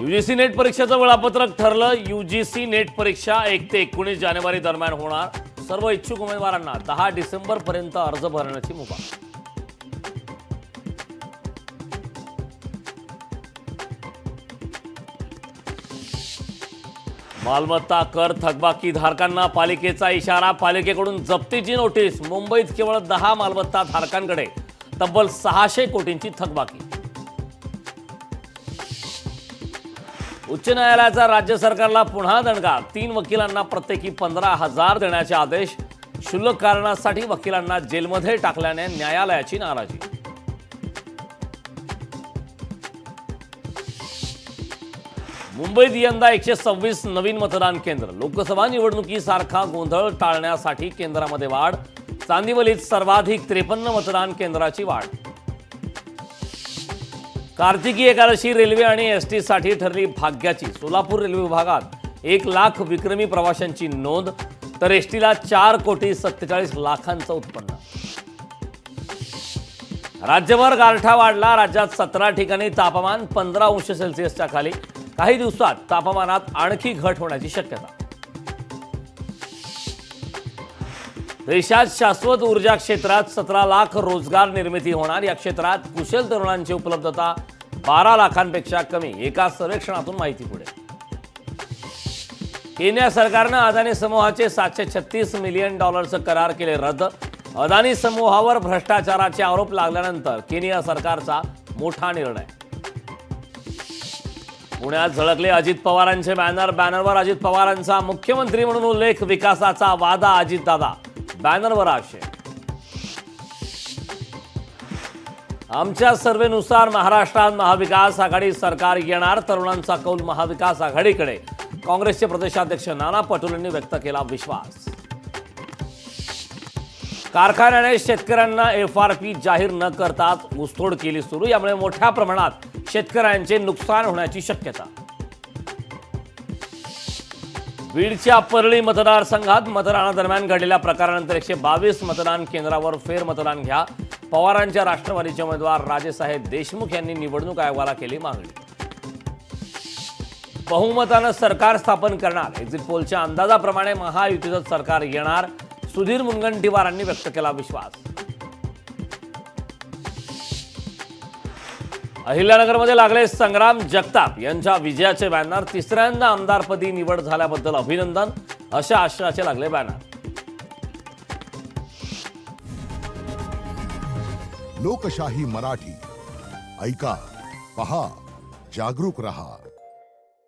UGC net परीक्षेचं वेळापत्रक ठरलं। यूजीसी नेट परीक्षा 1 ते 19 जानेवारी दरम्यान होणार। सर्व इच्छुक उमेदवारांना 10 डिसेंबर पर्यंत अर्ज भरण्याची मुभा। मालमत्ता कर थकबाकी धारकांना पालिकेचा इशारा। पालिकेकडून जप्तीची नोटीस। मुंबईत केवळ 10 मालमत्ता धारकांकडे तब्बल 600 कोटींची थकबाकी। उच्च न्यायालयाचा राज्य सरकारला पुन्हा दणका। 3 वकिलांना प्रत्येकी 15,000 देण्याचे आदेश। क्षुल्लक कारणासाठी वकिलांना जेलमध्ये टाकल्याने न्यायालयाची नाराजी। मुंबईत यंदा 126 नवीन मतदान केंद्र। लोकसभा निवडणुकीसारखा गोंधळ टाळण्यासाठी केंद्रामध्ये वाढ। चांदिवलीत सर्वाधिक 53 मतदान केंद्राची वाढ। कार्तिकी एकादशी रेल्वे आणि एसटी साठी ठरली भाग्याची। सोलापूर रेल्वे विभागात 1 लाख विक्रमी प्रवाशांची नोंद, तर एसटीला 4,47,00,000 उत्पन्न। राज्यभर गारठा वाढला। राज्यात 17 ठिकाणी तापमान 15 अंश सेल्सिअसच्या खाली। काही दिवसात तापमानात आणखी घट होण्याची शक्यता। देशात शाश्वत ऊर्जा क्षेत्रात 17 लाख रोजगार निर्मिती होणार। या क्षेत्रात कुशल तरुणांची उपलब्धता 12 लाखांपेक्षा कमी। एका सर्वेक्षणातून माहिती पुढे। केनिया सरकारनं अदानी समूहाचे $736 मिलियन करार केले रद्द। अदानी समूहावर भ्रष्टाचाराचे आरोप लागल्यानंतर केनिया सरकारचा मोठा निर्णय। पुण्यात झळकले अजित पवारांचे बॅनर। बॅनरवर अजित पवारांचा मुख्यमंत्री म्हणून उल्लेख। विकासाचा वादा अजितदादा। बॅनरवर आक्षेप। आमच्या सर्वेनुसार महाराष्ट्रात महाविकास आघाडी सरकार येणार। तरुणांचा कौल महाविकास आघाडीकडे। काँग्रेसचे प्रदेशाध्यक्ष नाना पटोलेंनी व्यक्त केला विश्वास। कारखान्याने शेतकऱ्यांना FRP जाहीर न करताच ऊसतोड केली सुरू। यामुळे मोठ्या प्रमाणात शेतकऱ्यांचे नुकसान होण्याची शक्यता। बीडच्या परळी मतदारसंघात मतदानादरम्यान घडलेल्या प्रकारानंतर 122 मतदान केंद्रावर फेरमतदान घ्या। पवारांच्या राष्ट्रवादीचे उमेदवार राजेसाहेब देशमुख यांनी निवडणूक आयोगाला केली मागणी। बहुमतानं सरकार स्थापन करणार। एक्झिट पोलच्या अंदाजाप्रमाणे महायुतीचं सरकार येणार। सुधीर मुनगंटीवारांनी व्यक्त केला विश्वास। अहिल्यानगरमध्ये लागले संग्राम जगताप यांच्या विजयाचे बॅनर। तिसऱ्यांदा आमदारपदी निवड झाल्याबद्दल अभिनंदन, अशा आशयाचे लागले बॅनर। लोकशाही मराठी ऐका, पहा, जागरूक रहा।